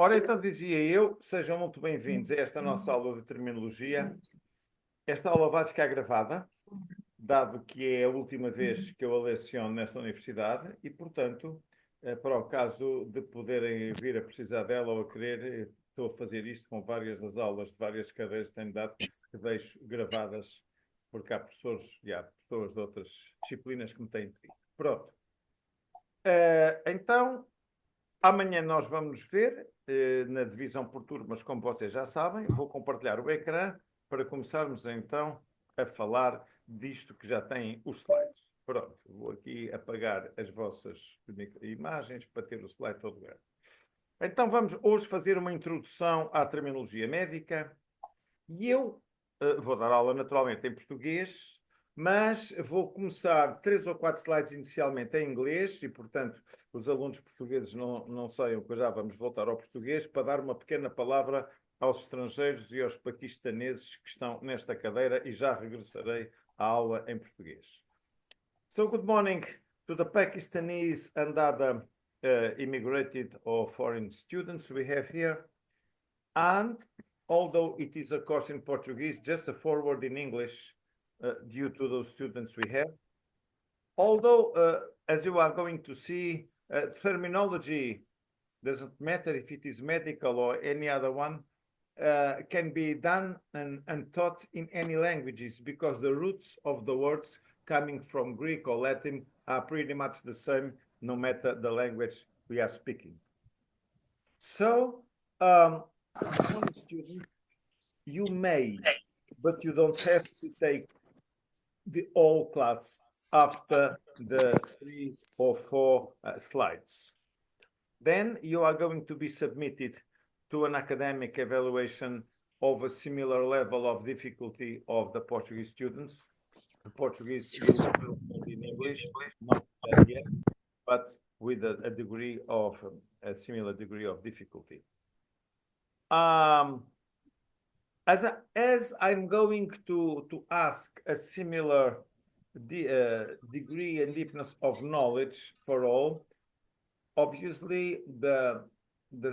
Ora, então dizia eu, sejam muito bem-vindos a esta nossa aula de terminologia. Esta aula vai ficar gravada, dado que é a última vez que eu a leciono nesta universidade e, portanto, para o caso de poderem vir a precisar dela ou a querer, estou a fazer isto com várias das aulas de várias cadeiras que tenho dado, que deixo gravadas, porque há professores, pessoas de outras disciplinas que me têm pedido. Pronto. Então, amanhã nós vamos nos ver na divisão por turmas, como vocês já sabem. Vou compartilhar o ecrã para começarmos então a falar disto que já tem os slides. Pronto, vou aqui apagar as vossas imagens para ter o slide todo grande. Então vamos hoje fazer uma introdução à terminologia médica e eu vou dar aula naturalmente em português, mas vou começar 3 ou 4 slides inicialmente em inglês e, portanto, os alunos portugueses não saiam, que já vamos voltar ao português, para dar uma pequena palavra aos estrangeiros e aos paquistaneses que estão nesta cadeira e já regressarei à aula em português. So, good morning to the Pakistanis and other immigrated or foreign students we have here. And although it is a course in Portuguese, just a forward in English due to those students we have. Although, as you are going to see, terminology doesn't matter if it is medical or any other one, can be done and taught in any languages because the roots of the words coming from Greek or Latin are pretty much the same, no matter the language we are speaking. So, student, you may, but you don't have to take the whole class after the 3 or 4 slides. Then you are going to be submitted to an academic evaluation of a similar level of difficulty of the Portuguese students. The Portuguese will be in English, not yet, but with a degree of a similar degree of difficulty. As I'm going to ask a similar degree and deepness of knowledge for all, obviously the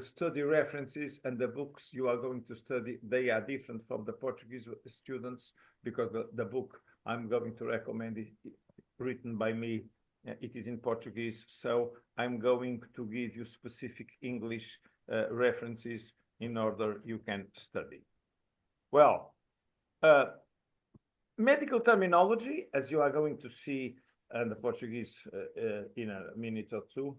study references and the books you are going to study, they are different from the Portuguese students because the book I'm going to recommend it, written by me, it is in Portuguese. So I'm going to give you specific English references in order you can study. Well, medical terminology, as you are going to see in the Portuguese in a minute or two,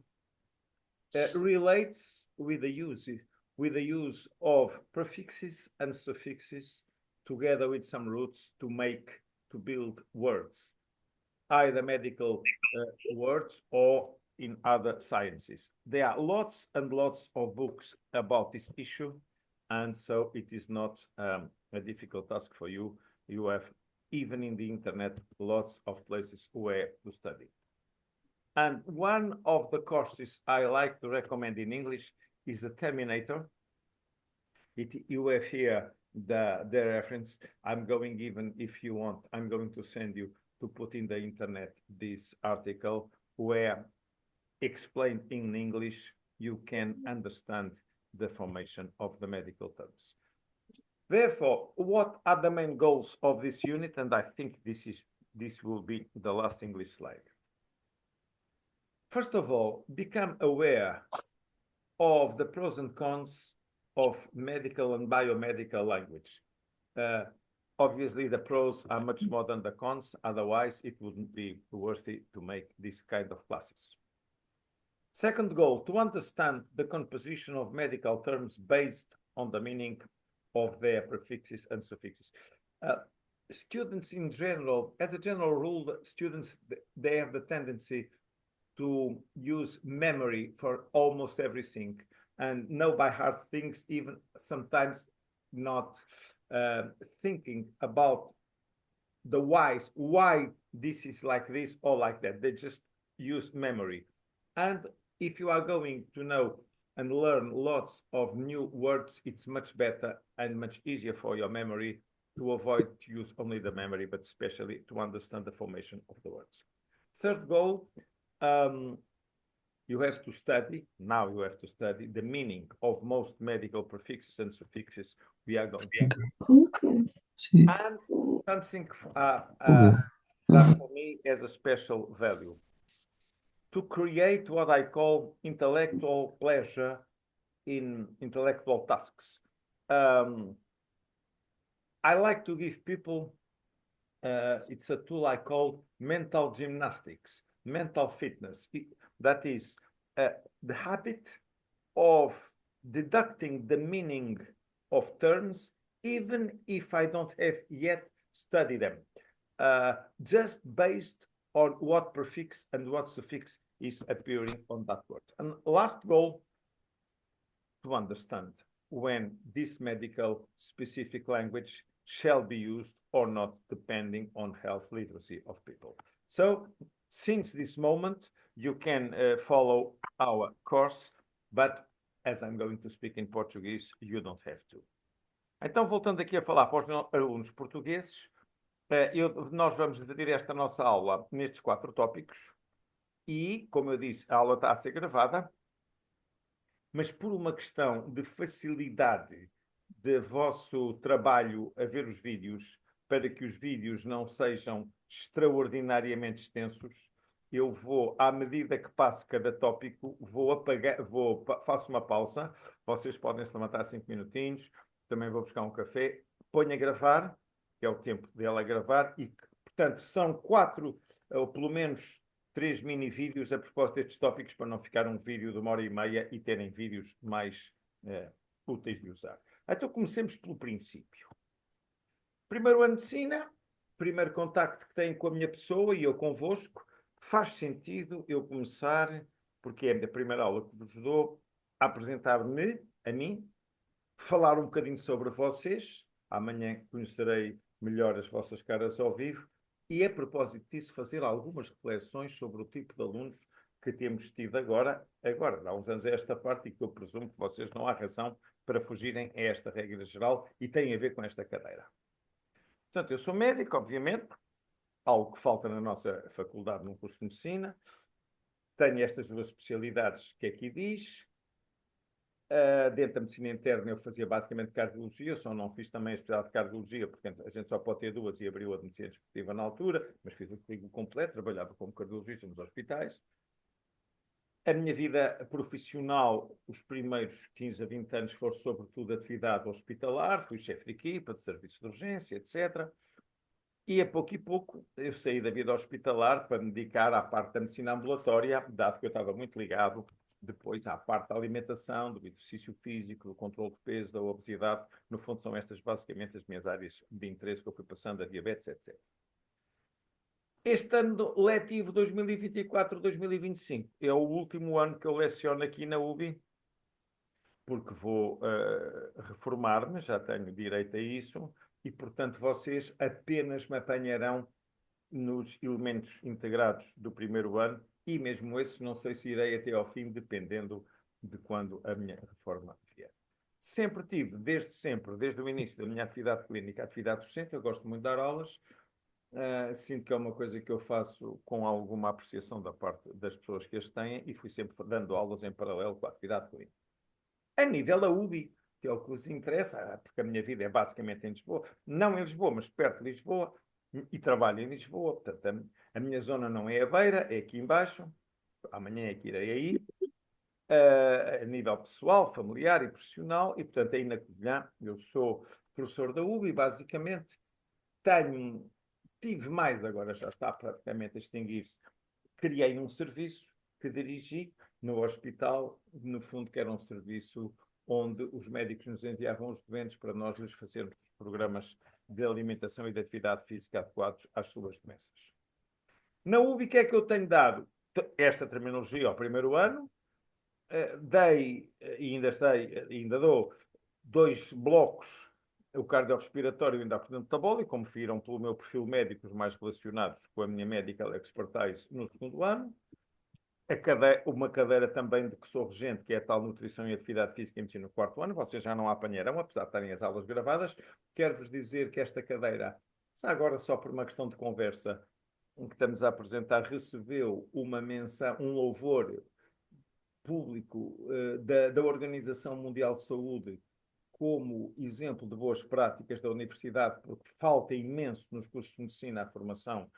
relates with the use of prefixes and suffixes together with some roots to build words, either medical words or in other sciences. There are lots and lots of books about this issue, and so it is not a difficult task for you. You have, even in the internet, lots of places where to study. And one of the courses I like to recommend in English is the Terminator. You have here the reference. I'm going, even if you want, I'm going to send you to put in the internet this article where, explained in English, you can understand the formation of the medical terms. Therefore, what are the main goals of this unit? And I think this will be the last English slide. First of all, become aware of the pros and cons of medical and biomedical language. Obviously, the pros are much more than the cons. Otherwise, it wouldn't be worthy to make this kind of classes. Second goal, to understand the composition of medical terms based on the meaning of their prefixes and suffixes. Students in general, as a general rule, students, they have the tendency to use memory for almost everything and know by heart things, even sometimes not thinking about the whys, why this is like this or like that. They just use memory. And if you are going to know and learn lots of new words, it's much better and much easier for your memory to avoid to use only the memory, but especially to understand the formation of the words. Third goal, you have to study, now you have to study the meaning of most medical prefixes and suffixes we are going to use. Ok. Sì, And something ok. that Ah, for me has a special value. To create what I call intellectual pleasure in intellectual tasks. I like to give people, it's a tool I call mental gymnastics, mental fitness. That is the habit of deducting the meaning of terms, even if I don't have yet studied them, just based on what prefix and what suffix is appearing on that word. And last goal, to understand when this medical specific language shall be used or not, depending on health literacy of people. So, since this moment, you can follow our course, but as I'm going to speak in Portuguese, you don't have to. Então, voltando aqui a falar para os alunos portugueses, nós vamos dividir esta nossa aula nestes 4 tópicos e, como eu disse, a aula está a ser gravada, mas por uma questão de facilidade de vosso trabalho a ver os vídeos, para que os vídeos não sejam extraordinariamente extensos, eu vou, à medida que passo cada tópico, faço uma pausa, vocês podem se levantar 5 minutinhos, também vou buscar um café, ponho a gravar, que é o tempo dela a gravar, e, portanto, são 4, ou pelo menos 3 mini vídeos a propósito destes tópicos, para não ficar um vídeo de 1h30 e terem vídeos mais úteis de usar. Então comecemos pelo princípio. Primeiro ano de Sina, primeiro contacto que têm com a minha pessoa e eu convosco, faz sentido eu começar, porque é a primeira aula que vos dou, a apresentar-me, a mim, falar um bocadinho sobre vocês. Amanhã conhecerei melhor as vossas caras ao vivo e, a propósito disso, fazer algumas reflexões sobre o tipo de alunos que temos tido agora, há uns anos a esta parte, e que eu presumo que vocês não há razão para fugirem a esta regra geral e tem a ver com esta cadeira. Portanto, eu sou médico, obviamente, algo que falta na nossa faculdade num curso de medicina. Tenho estas 2 especialidades que aqui diz. Dentro da medicina interna eu fazia basicamente cardiologia, só não fiz também a especialidade de cardiologia, porque a gente só pode ter 2 e abriu a de medicina desportiva na altura, mas fiz o currículo completo, trabalhava como cardiologista nos hospitais. A minha vida profissional, os primeiros 15 a 20 anos, foram sobretudo atividade hospitalar, fui chefe de equipa, de serviço de urgência, etc. E a pouco e pouco eu saí da vida hospitalar para me dedicar à parte da medicina ambulatória, dado que eu estava muito ligado depois à parte da alimentação, do exercício físico, do controle de peso, da obesidade. No fundo, são estas basicamente as minhas áreas de interesse que eu fui passando, a diabetes, etc. Este ano letivo 2024-2025 é o último ano que eu leciono aqui na UBI, porque vou reformar-me, já tenho direito a isso, e, portanto, vocês apenas me apanharão nos elementos integrados do primeiro ano, e mesmo esses não sei se irei até ao fim, dependendo de quando a minha reforma vier. Sempre tive, desde sempre, desde o início da minha atividade clínica, atividade docente, eu gosto muito de dar aulas, sinto que é uma coisa que eu faço com alguma apreciação da parte das pessoas que as têm, e fui sempre dando aulas em paralelo com a atividade clínica. A nível da UBI, que é o que vos interessa, porque a minha vida é basicamente em Lisboa, não em Lisboa, mas perto de Lisboa, e trabalho em Lisboa, portanto, a minha zona não é a Beira, é aqui embaixo, amanhã é que irei aí, a nível pessoal, familiar e profissional, e portanto aí na Covilhã, eu sou professor da UBI, basicamente, tive mais, agora já está praticamente a extinguir-se, criei um serviço que dirigi no hospital, no fundo que era um serviço onde os médicos nos enviavam os doentes para nós lhes fazermos programas de alimentação e de atividade física adequados às suas doenças. Na UBI, o que é que eu tenho dado? Esta terminologia ao primeiro ano, dei, ainda dou, 2 blocos, o cardiorrespiratório e o endócrino metabólico, como viram pelo meu perfil médico, os mais relacionados com a minha medical expertise no segundo ano. Uma cadeira também de que sou regente, que é a tal Nutrição e Atividade Física e Medicina no quarto ano, vocês já não a apanharão, apesar de estarem as aulas gravadas. Quero-vos dizer que esta cadeira, agora só por uma questão de conversa, em que estamos a apresentar, recebeu uma menção, um louvor público da Organização Mundial de Saúde como exemplo de boas práticas da universidade, porque falta imenso nos cursos de medicina a formação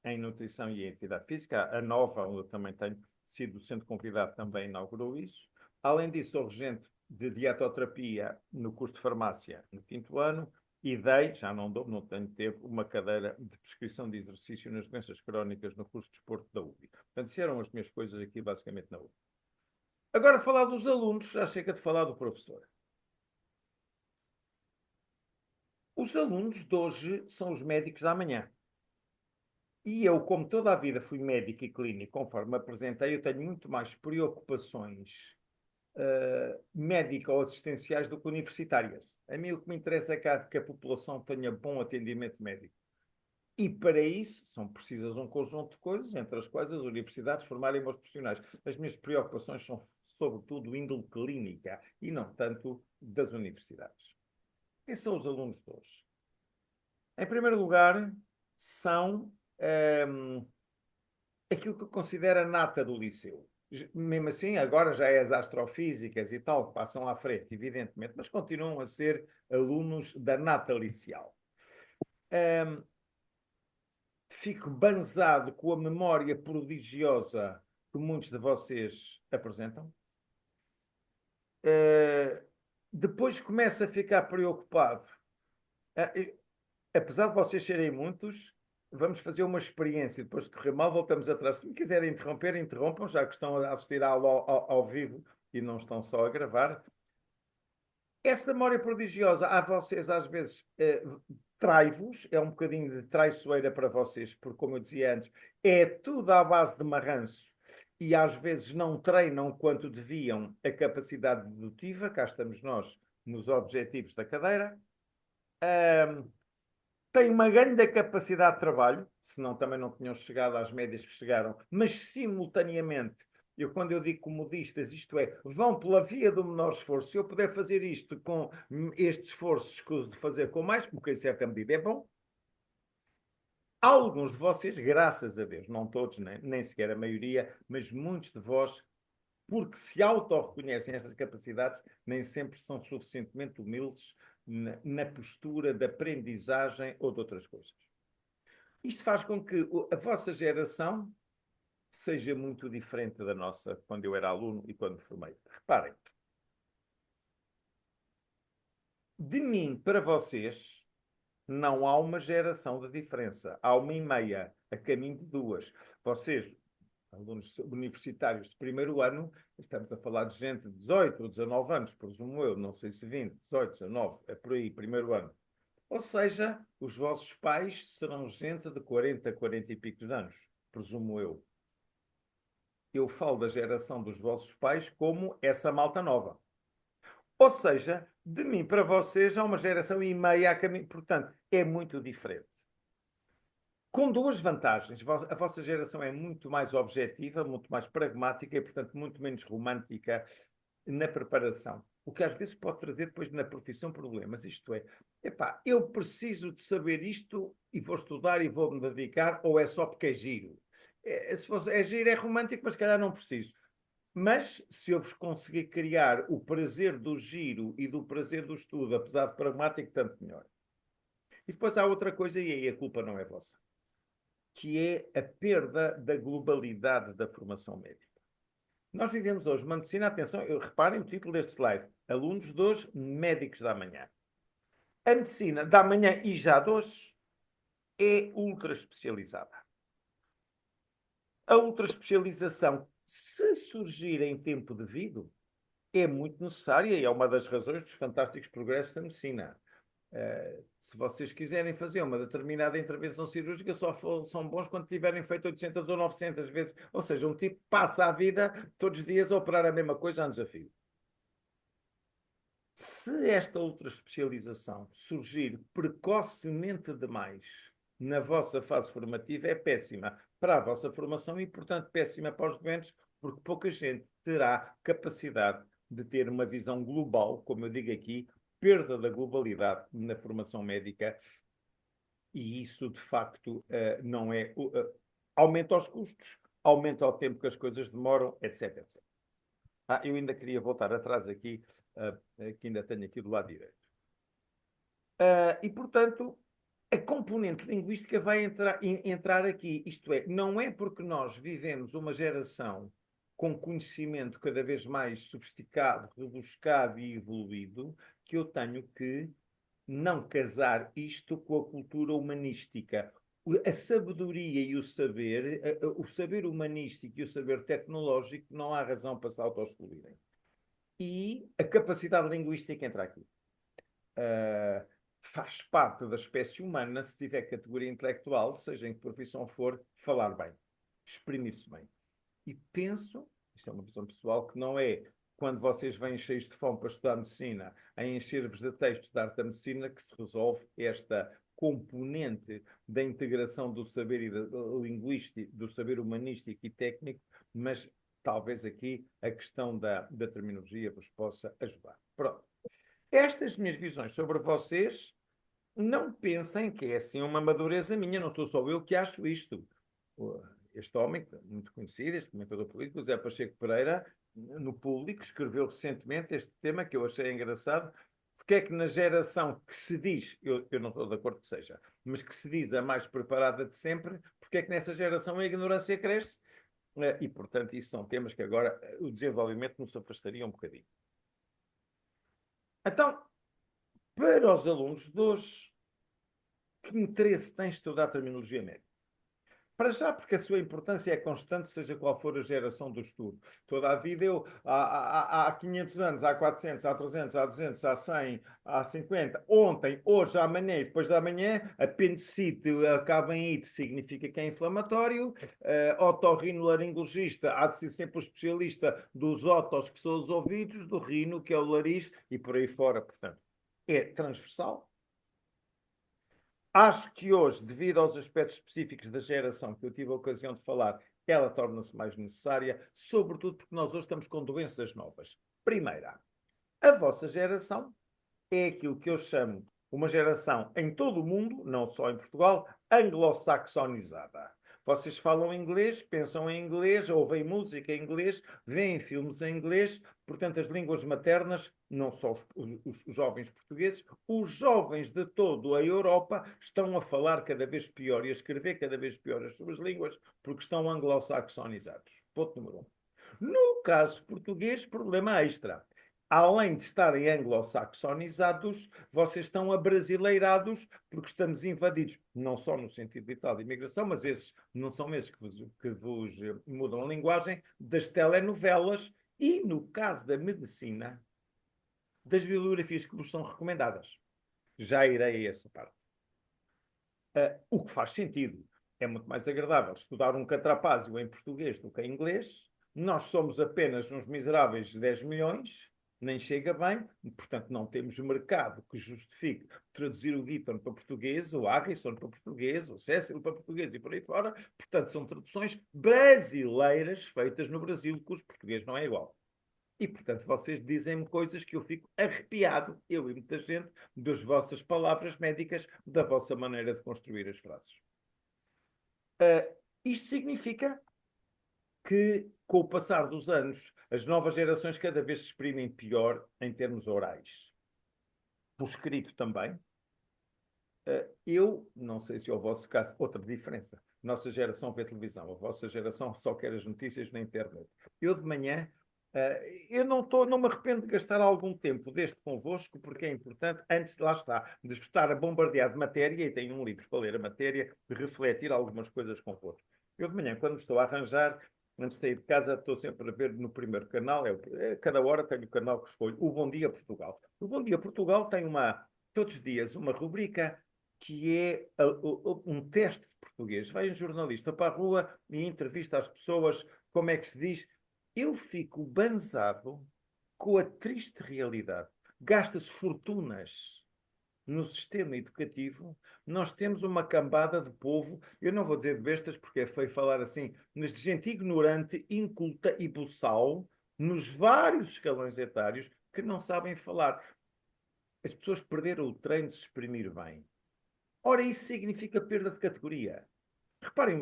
em nutrição e em atividade física. A Nova, onde eu também tenho sido docente convidado, também inaugurou isso. Além disso, sou regente de dietoterapia no curso de farmácia no 5º ano e dei, já não dou, não tenho tempo, uma cadeira de prescrição de exercício nas doenças crónicas no curso de desporto da UBI. Portanto, isso eram as minhas coisas aqui, basicamente, na UBI. Agora, falar dos alunos, já chega de falar do professor. Os alunos de hoje são os médicos da manhã. E eu, como toda a vida fui médico e clínico, conforme me apresentei, eu tenho muito mais preocupações médico-assistenciais do que universitárias. A mim o que me interessa é que a população tenha bom atendimento médico. E para isso são precisas um conjunto de coisas, entre as quais as universidades formarem bons profissionais. As minhas preocupações são sobretudo índole clínica e não tanto das universidades. Quem são os alunos de hoje? Em primeiro lugar, são aquilo que eu considero a nata do liceu. Mesmo assim, agora já é as astrofísicas e tal, que passam à frente, evidentemente, mas continuam a ser alunos da nata liceal. Fico banzado com a memória prodigiosa que muitos de vocês apresentam. Depois começo a ficar preocupado. Apesar de vocês serem muitos, vamos fazer uma experiência. Depois de correr mal, voltamos atrás. Se me quiserem interromper, interrompam, já que estão a assistir à aula ao vivo e não estão só a gravar. Essa memória prodigiosa, a vocês às vezes trai-vos, é um bocadinho de traiçoeira para vocês, porque, como eu dizia antes, é tudo à base de marranço e às vezes não treinam quanto deviam a capacidade dedutiva. Cá estamos nós nos objetivos da cadeira. Tem uma grande capacidade de trabalho, senão também não tinham chegado às médias que chegaram, mas simultaneamente, quando eu digo comodistas, isto é, vão pela via do menor esforço. Se eu puder fazer isto com este esforço, escuso de fazer com mais, o que em certa medida é bom. Alguns de vocês, graças a Deus, não todos, nem sequer a maioria, mas muitos de vós, porque se auto-reconhecem estas capacidades, nem sempre são suficientemente humildes na postura de aprendizagem ou de outras coisas. Isto faz com que a vossa geração seja muito diferente da nossa quando eu era aluno e quando me formei. Reparem, de mim para vocês não há uma geração de diferença. Há 1,5, a caminho de 2. Vocês, alunos universitários de primeiro ano, estamos a falar de gente de 18 ou 19 anos, presumo eu, não sei se 20, 18, 19, é por aí, primeiro ano. Ou seja, os vossos pais serão gente de 40, 40 e pico de anos, presumo eu. Eu falo da geração dos vossos pais como essa malta nova. Ou seja, de mim para vocês há uma geração e meia a caminho. Portanto, é muito diferente. Com duas vantagens. A vossa geração é muito mais objetiva, muito mais pragmática e, portanto, muito menos romântica na preparação. O que às vezes pode trazer depois na profissão problemas. Isto é, epá, eu preciso de saber isto e vou estudar e vou-me dedicar, ou é só porque é giro? Se fosse, é giro, é romântico, mas se calhar não preciso. Mas se eu vos conseguir criar o prazer do giro e do prazer do estudo, apesar de pragmático, tanto melhor. E depois há outra coisa, e aí a culpa não é vossa, que é a perda da globalidade da formação médica. Nós vivemos hoje uma medicina, atenção, reparem o título deste slide, alunos de hoje, médicos da manhã. A medicina da manhã e já de hoje é ultra especializada. A ultra especialização, se surgir em tempo devido, é muito necessária e é uma das razões dos fantásticos progressos da medicina. Se vocês quiserem fazer uma determinada intervenção cirúrgica, só são bons quando tiverem feito 800 ou 900 vezes. Ou seja, um tipo passa a vida todos os dias a operar a mesma coisa a um desafio. Se esta outra especialização surgir precocemente demais na vossa fase formativa, é péssima para a vossa formação e, portanto, péssima para os doentes, porque pouca gente terá capacidade de ter uma visão global, como eu digo aqui, perda da globalidade na formação médica, e isso, de facto, não é... aumenta os custos, aumenta o tempo que as coisas demoram, etc, etc. Eu ainda queria voltar atrás aqui, que ainda tenho aqui do lado direito. E, portanto, a componente linguística vai entrar aqui. Isto é, não é porque nós vivemos uma geração com conhecimento cada vez mais sofisticado, rebuscado e evoluído, que eu tenho que não casar isto com a cultura humanística. A sabedoria e o saber humanístico e o saber tecnológico, não há razão para se auto-excluírem. E a capacidade linguística entra aqui. Faz parte da espécie humana, se tiver categoria intelectual, seja em que profissão for, falar bem, exprimir-se bem. E penso, isto é uma visão pessoal, que não é quando vocês vêm cheios de fome para estudar medicina, a encher-vos de textos de arte da medicina, que se resolve esta componente da integração do saber e linguístico, do saber humanístico e técnico, mas talvez aqui a questão da terminologia vos possa ajudar. Pronto. Estas minhas visões sobre vocês, não pensem que é assim uma madureza minha, não sou só eu que acho isto. Este homem, muito conhecido, este comentador político, José Pacheco Pereira, no Público, escreveu recentemente este tema que eu achei engraçado, porque é que na geração que se diz, eu não estou de acordo que seja, mas que se diz a mais preparada de sempre, porque é que nessa geração a ignorância cresce? E, portanto, isso são temas que agora o desenvolvimento nos afastaria um bocadinho. Então, para os alunos de hoje, que interesse tem estudar terminologia médica? Para já, porque a sua importância é constante, seja qual for a geração do estudo. Toda a vida, há 500 anos, há 400, há 300, há 200, há 100, há 50, ontem, hoje, amanhã e depois da manhã, apendicite acaba em ite, significa que é inflamatório, otorrinolaringologista há de ser sempre o especialista dos otos, que são os ouvidos, do rino, que é o nariz, e por aí fora. Portanto, é transversal. Acho que hoje, devido aos aspectos específicos da geração que eu tive a ocasião de falar, ela torna-se mais necessária, sobretudo porque nós hoje estamos com doenças novas. Primeira, a vossa geração é aquilo que eu chamo uma geração em todo o mundo, não só em Portugal, anglo-saxonizada. Vocês falam inglês, pensam em inglês, ouvem música em inglês, veem filmes em inglês, portanto, as línguas maternas, não só os jovens portugueses, os jovens de toda a Europa estão a falar cada vez pior e a escrever cada vez pior as suas línguas, porque estão anglo-saxonizados. Ponto número 1. No caso português, problema extra. Além de estarem anglo-saxonizados, vocês estão abrasileirados porque estamos invadidos, não só no sentido literal de imigração, mas esses não são esses que vos mudam a linguagem, das telenovelas e, no caso da medicina, das bibliografias que vos são recomendadas. Já irei a essa parte. O que faz sentido. É muito mais agradável estudar um catrapázio em português do que em inglês. Nós somos apenas uns miseráveis 10 milhões, nem chega bem, portanto não temos mercado que justifique traduzir o Gibbon para português, o Harrison para português, o Cecil para português e por aí fora. Portanto, são traduções brasileiras feitas no Brasil, cujo português não é igual. E, portanto, vocês dizem-me coisas que eu fico arrepiado, eu e muita gente, das vossas palavras médicas, da vossa maneira de construir as frases. Isto significa que, com o passar dos anos, as novas gerações cada vez se exprimem pior em termos orais. Por escrito também. Eu não sei se é o vosso caso, outra diferença. Nossa geração vê televisão, a vossa geração só quer as notícias na internet. Eu de manhã, eu não me arrependo de gastar algum tempo deste convosco, porque é importante, antes, lá está, de estar a bombardear de matéria, e tenho um livro para ler a matéria, de refletir algumas coisas convosco. Eu de manhã, quando estou a arranjar, antes de sair de casa, estou sempre a ver no primeiro canal, cada hora tenho o canal que escolho, o Bom Dia Portugal. O Bom Dia Portugal tem todos os dias uma rubrica que é um teste de português. Vai um jornalista para a rua e entrevista as pessoas, como é que se diz. Eu fico banzado com a triste realidade. Gasta-se fortunas no sistema educativo. Nós temos uma cambada de povo, eu não vou dizer de bestas porque é feio falar assim, mas de gente ignorante, inculta e buçal, nos vários escalões etários, que não sabem falar. As pessoas perderam o treino de se exprimir bem. Ora, isso significa perda de categoria. Reparem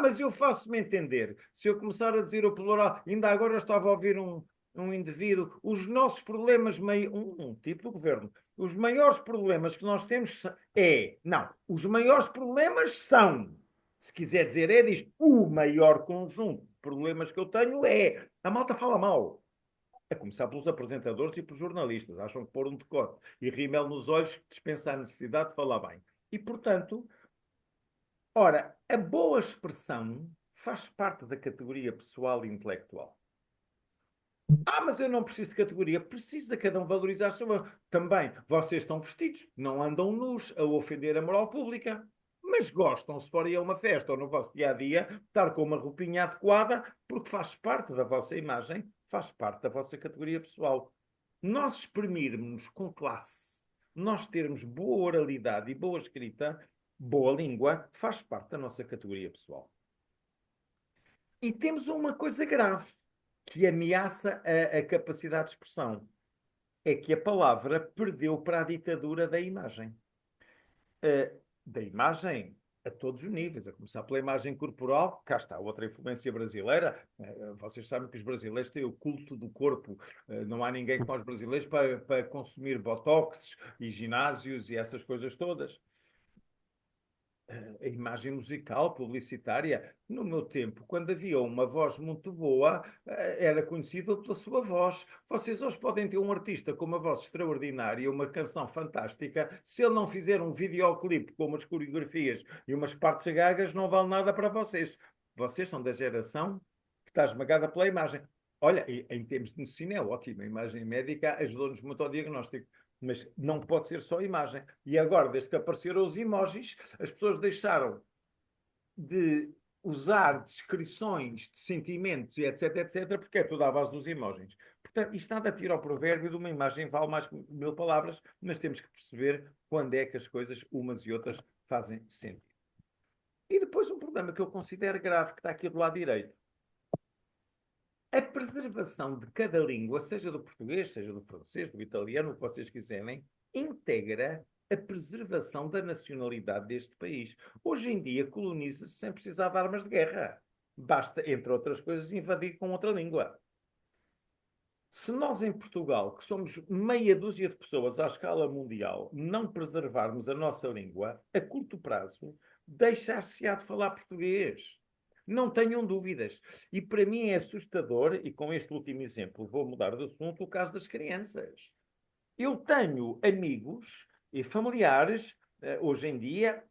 mas eu faço-me entender. Se eu começar a dizer o plural, ainda agora eu estava a ouvir um indivíduo, os nossos problemas, um tipo do governo, os maiores problemas que nós temos os maiores problemas são, se quiser dizer, diz, o maior conjunto de problemas que eu tenho a malta fala mal. A começar pelos apresentadores e pelos jornalistas. Acham que pôr um decote e rímel nos olhos dispensa a necessidade de falar bem. E, portanto, ora, a boa expressão faz parte da categoria pessoal e intelectual. Mas eu não preciso de categoria. Precisa cada um valorizar a sua. Também, vocês estão vestidos, não andam nus a ofender a moral pública. Mas gostam, se forem a uma festa ou no vosso dia-a-dia, estar com uma roupinha adequada, porque faz parte da vossa imagem, faz parte da vossa categoria pessoal. Nós exprimirmos com classe, nós termos boa oralidade e boa escrita, boa língua, faz parte da nossa categoria pessoal. E temos uma coisa grave, que ameaça a capacidade de expressão. É que a palavra perdeu para a ditadura da imagem. Da imagem a todos os níveis, a começar pela imagem corporal, cá está outra influência brasileira. Vocês sabem que os brasileiros têm o culto do corpo. Não há ninguém como os brasileiros para consumir botox e ginásios e essas coisas todas. A imagem musical, publicitária, no meu tempo, quando havia uma voz muito boa, era conhecido pela sua voz. Vocês hoje podem ter um artista com uma voz extraordinária, uma canção fantástica, se ele não fizer um videoclipe com umas coreografias e umas partes gagas, não vale nada para vocês. Vocês são da geração que está esmagada pela imagem. Olha, em termos de medicina é ótimo, a imagem médica ajudou-nos muito ao diagnóstico. Mas não pode ser só imagem. E agora, desde que apareceram os emojis, as pessoas deixaram de usar descrições de sentimentos e etc, etc, porque é tudo à base dos emojis. Portanto, isto nada tira ao provérbio de uma imagem vale mais que 1000 palavras, mas temos que perceber quando é que as coisas, umas e outras, fazem sentido. E depois um problema que eu considero grave, que está aqui do lado direito. A preservação de cada língua, seja do português, seja do francês, do italiano, o que vocês quiserem, integra a preservação da nacionalidade deste país. Hoje em dia coloniza-se sem precisar de armas de guerra. Basta, entre outras coisas, invadir com outra língua. Se nós em Portugal, que somos meia dúzia de pessoas à escala mundial, não preservarmos a nossa língua, a curto prazo, deixar-se-á de falar português. Não tenham dúvidas. E para mim é assustador, e com este último exemplo vou mudar de assunto, o caso das crianças. Eu tenho amigos e familiares, hoje em dia,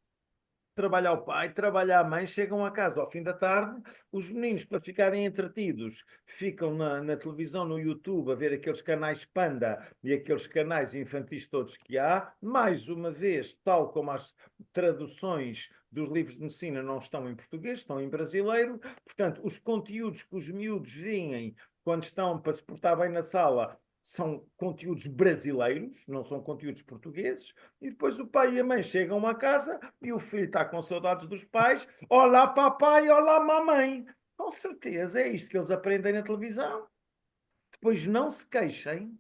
trabalha o pai, trabalha a mãe, chegam a casa ao fim da tarde, os meninos, para ficarem entretidos, ficam na televisão, no YouTube, a ver aqueles canais Panda e aqueles canais infantis todos que há. Mais uma vez, tal como as traduções dos livros de medicina não estão em português, estão em brasileiro, portanto, os conteúdos que os miúdos veem quando estão para se portar bem na sala são conteúdos brasileiros, não são conteúdos portugueses, e depois o pai e a mãe chegam a casa e o filho está com saudades dos pais. Olá, papai, olá, mamãe. Com certeza é isto que eles aprendem na televisão. Depois não se queixem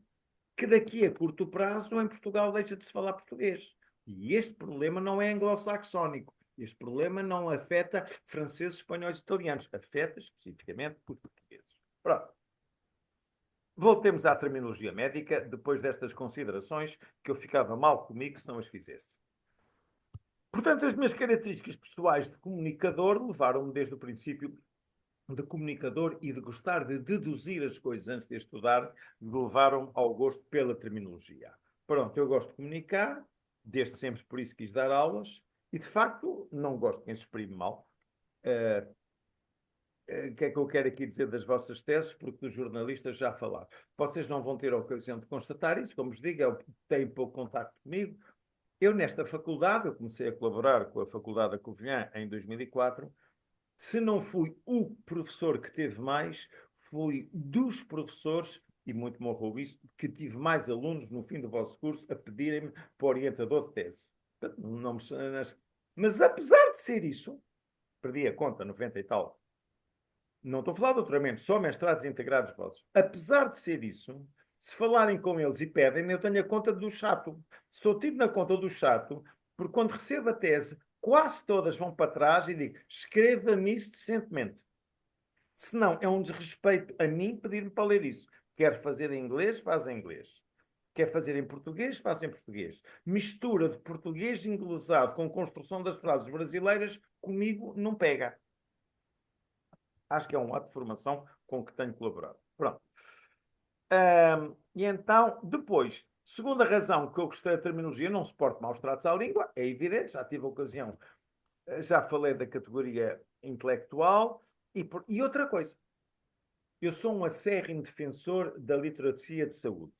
que daqui a curto prazo em Portugal deixa de se falar português. E este problema não é anglo-saxónico. Este problema não afeta franceses, espanhóis e italianos. Afeta especificamente os portugueses. Pronto. Voltemos à terminologia médica, depois destas considerações, que eu ficava mal comigo se não as fizesse. Portanto, as minhas características pessoais de comunicador levaram-me desde o princípio de comunicador e de gostar de deduzir as coisas antes de estudar, levaram ao gosto pela terminologia. Pronto, eu gosto de comunicar, desde sempre por isso quis dar aulas, e de facto não gosto de quem se exprime mal. O que é que eu quero aqui dizer das vossas teses, porque dos jornalistas já falaram. Vocês não vão ter a ocasião de constatar isso, como vos digo, têm pouco contacto comigo. Eu, nesta faculdade, eu comecei a colaborar com a Faculdade da Covilhã em 2004. Se não fui o professor que teve mais, fui dos professores, e muito me honrou isso, que tive mais alunos no fim do vosso curso a pedirem-me para orientador de tese. Não me... Mas apesar de ser isso, perdi a conta, 90 e tal, não estou a falar de doutoramento, só mestrados integrados vossos. Apesar de ser isso, se falarem com eles e pedem, eu tenho a conta do chato. Sou tido na conta do chato, porque quando recebo a tese, quase todas vão para trás e digo, escreva-me isso decentemente. Senão, é um desrespeito a mim pedir-me para ler isso. Quer fazer em inglês, faz em inglês. Quer fazer em português, faz em português. Mistura de português inglesado com construção das frases brasileiras, comigo não pega. Acho que é um ato de formação com que tenho colaborado. Pronto. E então, depois, segunda razão que eu gostei da terminologia, não suporto maus tratos à língua, é evidente, já tive a ocasião, já falei da categoria intelectual, e outra coisa, eu sou um acérrimo defensor da literacia de saúde.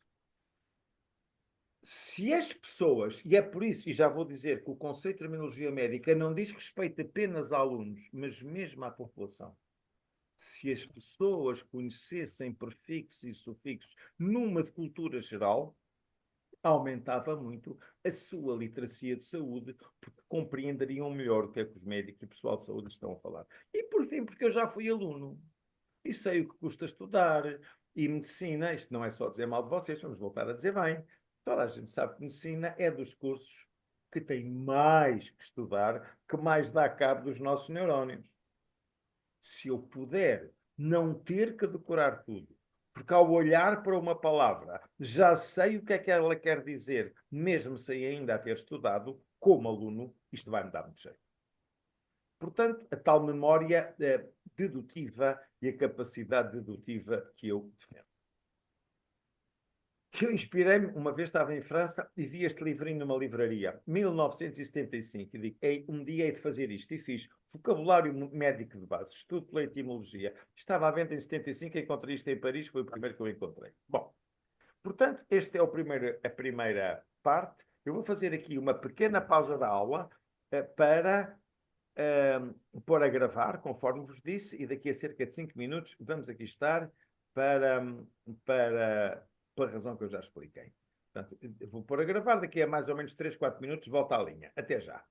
Se as pessoas, e é por isso, e já vou dizer que o conceito de terminologia médica não diz respeito apenas a alunos, mas mesmo à população. Se as pessoas conhecessem prefixos e sufixos numa de cultura geral, aumentava muito a sua literacia de saúde, porque compreenderiam melhor o que é que os médicos e o pessoal de saúde estão a falar. E por fim, porque eu já fui aluno e sei o que custa estudar, e medicina, isto não é só dizer mal de vocês, vamos voltar a dizer bem. Toda a gente sabe que medicina é dos cursos que tem mais que estudar, que mais dá cabo dos nossos neurónios. Se eu puder não ter que decorar tudo, porque ao olhar para uma palavra já sei o que ela quer dizer, mesmo sem ainda a ter estudado, como aluno, isto vai me dar muito jeito. Portanto, a tal memória dedutiva e a capacidade dedutiva que eu defendo. Eu inspirei-me, uma vez estava em França e vi este livrinho numa livraria, 1975, e digo, um dia hei de fazer isto, e fiz vocabulário médico de base, estudo pela etimologia. Estava à venda em 75, encontrei isto em Paris, foi o primeiro que eu encontrei. Bom, portanto, esta é a primeira parte. Eu vou fazer aqui uma pequena pausa da aula para pôr a gravar, conforme vos disse, e daqui a cerca de 5 minutos vamos aqui estar para, pela razão que eu já expliquei. Portanto, vou pôr a gravar, daqui a mais ou menos 3, 4 minutos volta à linha. Até já.